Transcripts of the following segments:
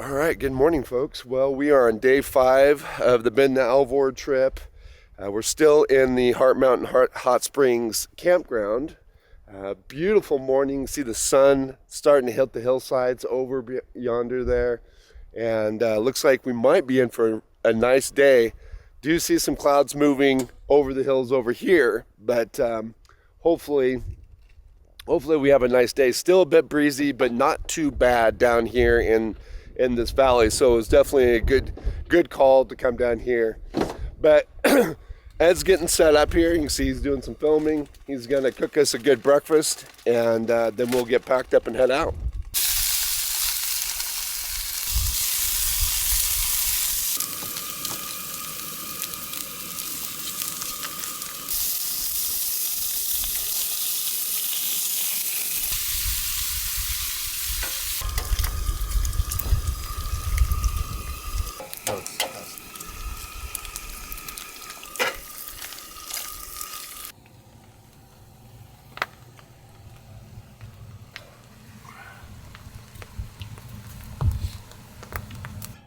All right, good morning, folks. Well, we are on day 5 of the Bend to Alvord trip. We're still in the Hart Mountain Hot Springs campground. Beautiful morning. See the sun starting to hit the hillsides over yonder there. And looks like we might be in for a nice day. Do see some clouds moving over the hills over here, but hopefully we have a nice day. Still a bit breezy, but not too bad down here in this valley. So it was definitely a good call to come down here. But Ed's getting set up here. You can see he's doing some filming. He's gonna cook us a good breakfast, and then we'll get packed up and head out.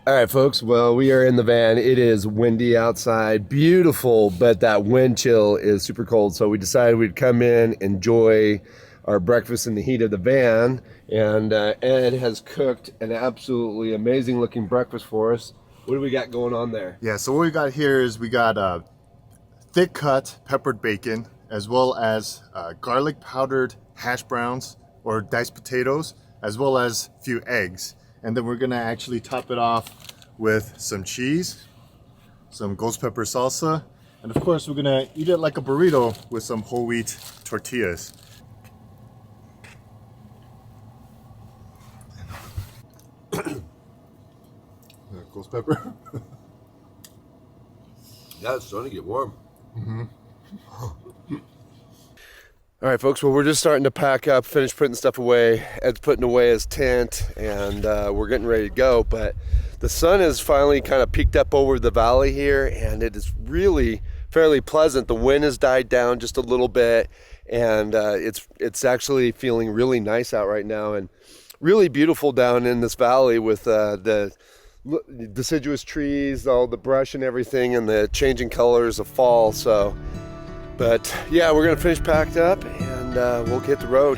All right, folks, well, we are in the van. It is windy outside, beautiful, but that wind chill is super cold. So we decided we'd come in, enjoy our breakfast in the heat of the van. And Ed has cooked an absolutely amazing looking breakfast for us. What do we got going on there? Yeah, so what we got here is we got thick cut peppered bacon, as well as garlic powdered hash browns or diced potatoes, as well as a few eggs. And then we're gonna actually top it off with some cheese, some ghost pepper salsa, and of course we're gonna eat it like a burrito with some whole wheat tortillas. Ghost pepper. Yeah, it's starting to get warm. All right, folks, well, we're just starting to pack up, finish putting stuff away. Ed's putting away his tent, and we're getting ready to go. But the sun has finally kind of peeked up over the valley here, and it is really fairly pleasant. The wind has died down just a little bit, and it's actually feeling really nice out right now, and really beautiful down in this valley with the deciduous trees, all the brush and everything, and the changing colors of fall. So. But yeah, we're gonna finish packed up, and we'll hit the road.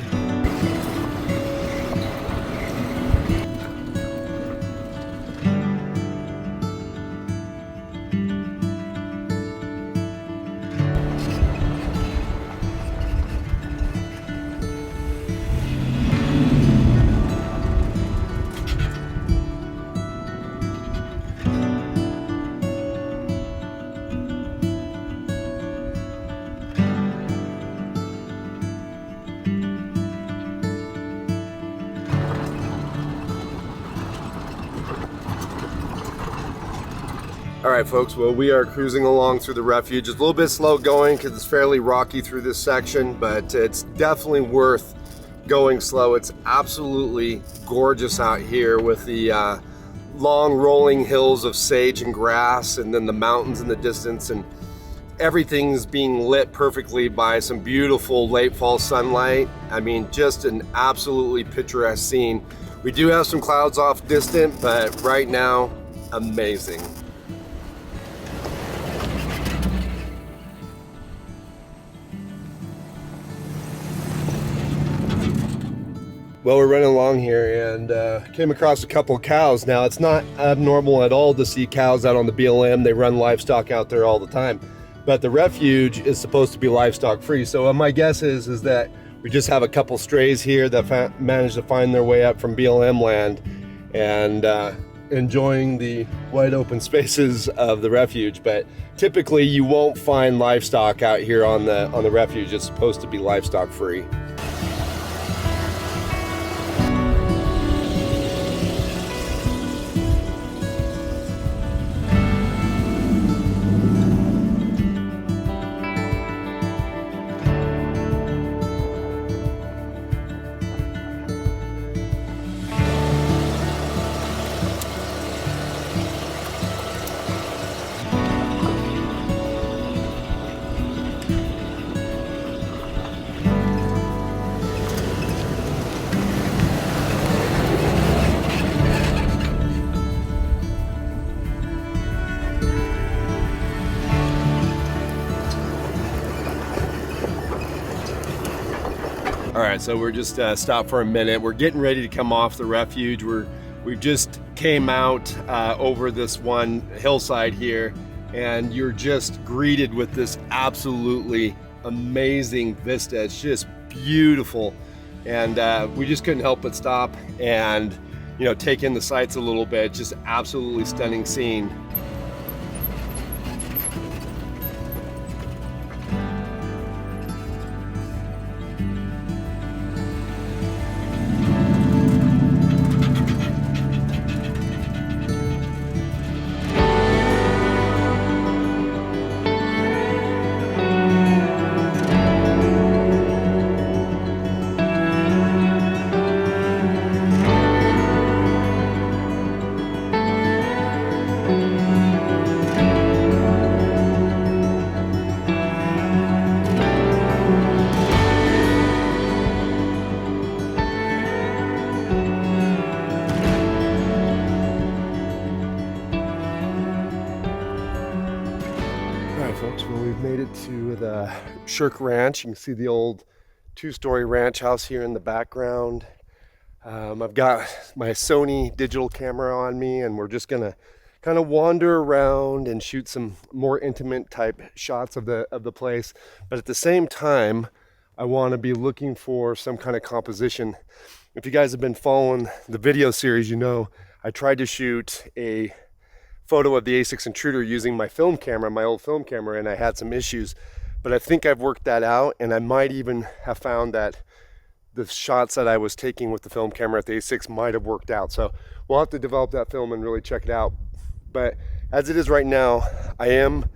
All right, folks, well, we are cruising along through the refuge. It's a little bit slow going because it's fairly rocky through this section, but it's definitely worth going slow. It's absolutely gorgeous out here with the long rolling hills of sage and grass, and then the mountains in the distance, and everything's being lit perfectly by some beautiful late fall sunlight. I mean, just an absolutely picturesque scene. We do have some clouds off distant, but right now, amazing. Well, we're running along here and came across a couple of cows. Now, it's not abnormal at all to see cows out on the BLM. They run livestock out there all the time. But the refuge is supposed to be livestock free. So my guess is that we just have a couple strays here that managed to find their way up from BLM land and enjoying the wide open spaces of the refuge. But typically you won't find livestock out here on the refuge. It's supposed to be livestock free. right, so we're just stopped for a minute. We're getting ready to come off the refuge. We just came out over this one hillside here, and you're just greeted with this absolutely amazing vista. It's just beautiful, and we just couldn't help but stop and take in the sights a little bit. Just absolutely stunning scene. Folks, well, we've made it to the Shirk Ranch. You can see the old two-story ranch house here in the background. I've got my Sony digital camera on me, and we're just gonna kind of wander around and shoot some more intimate type shots of the place. But at the same time, I want to be looking for some kind of composition. If you guys have been following the video series, I tried to shoot a photo of the A6 Intruder using my film camera, my old film camera, and I had some issues, but I think I've worked that out, and I might even have found that the shots that I was taking with the film camera at the A6 might have worked out. So we'll have to develop that film and really check it out. But as it is right now, I am,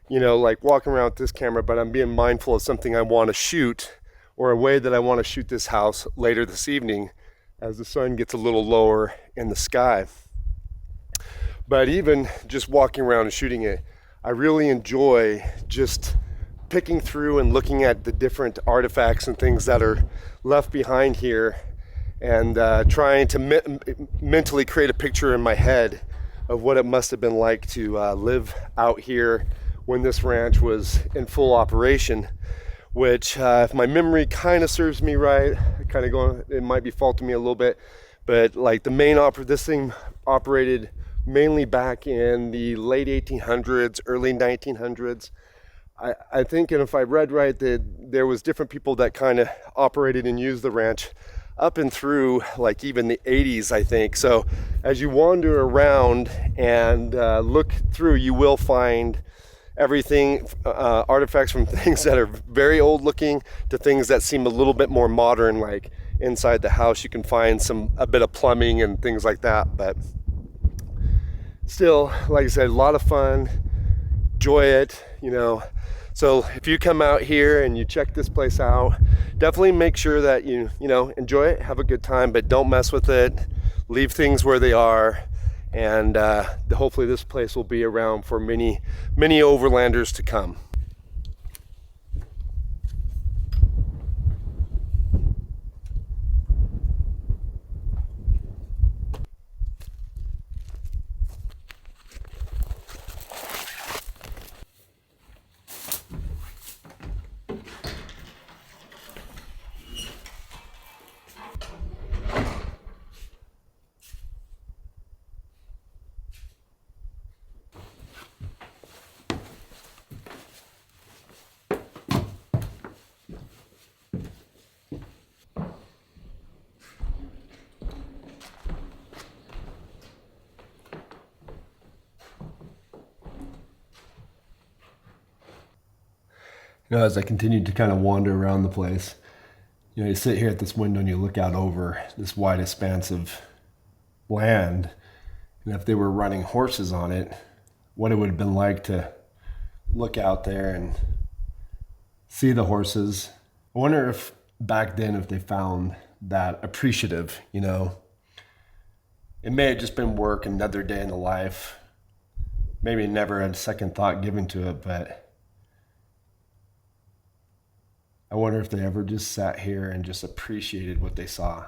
like walking around with this camera, but I'm being mindful of something I want to shoot, or a way that I want to shoot this house later this evening as the sun gets a little lower in the sky. But even just walking around and shooting it, I really enjoy just picking through and looking at the different artifacts and things that are left behind here, and trying to mentally create a picture in my head of what it must have been like to live out here when this ranch was in full operation, which if my memory kind of serves me right, it might be faulting me a little bit, but like this thing operated mainly back in the late 1800s, early 1900s. I think, and if I read right, that there was different people that kind of operated and used the ranch up and through like even the 80s, I think. So as you wander around and look through, you will find everything, artifacts from things that are very old looking to things that seem a little bit more modern. Like inside the house, you can find a bit of plumbing and things like that, but still, like I said, a lot of fun, enjoy it, So if you come out here and you check this place out, definitely make sure that you enjoy it, have a good time, but don't mess with it. Leave things where they are, and hopefully this place will be around for many, many overlanders to come. As I continued to kind of wander around the place, you sit here at this window and you look out over this wide expanse of land, and if they were running horses on it, what it would have been like to look out there and see the horses. I wonder if back then, if they found that appreciative, It may have just been work, another day in the life. Maybe never had a second thought given to it, but I wonder if they ever just sat here and just appreciated what they saw.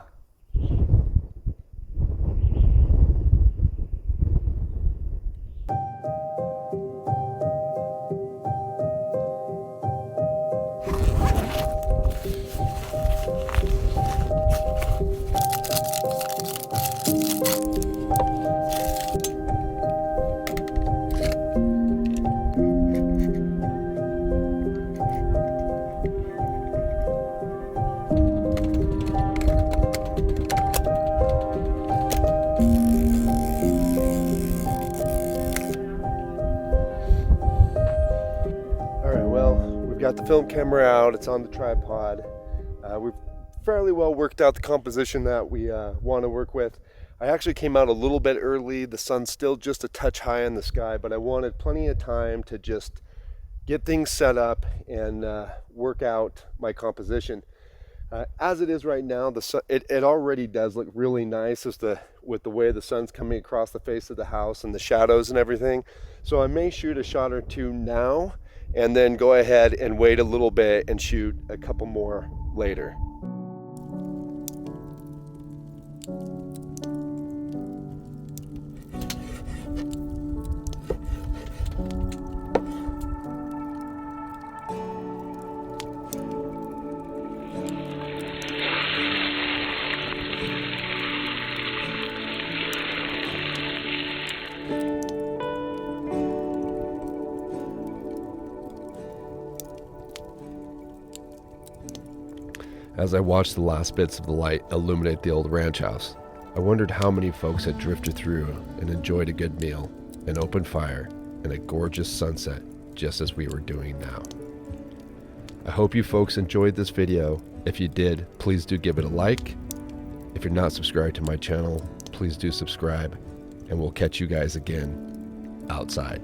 All right, well, we've got the film camera out. It's on the tripod. We've fairly well worked out the composition that we want to work with. I actually came out a little bit early. The sun's still just a touch high in the sky, but I wanted plenty of time to just get things set up and work out my composition. As it is right now, it already does look really nice with the way the sun's coming across the face of the house and the shadows and everything. So I may shoot a shot or two now and then go ahead and wait a little bit and shoot a couple more later. As I watched the last bits of the light illuminate the old ranch house, I wondered how many folks had drifted through and enjoyed a good meal, an open fire, and a gorgeous sunset just as we were doing now. I hope you folks enjoyed this video. If you did, please do give it a like. If you're not subscribed to my channel, please do subscribe, and we'll catch you guys again outside.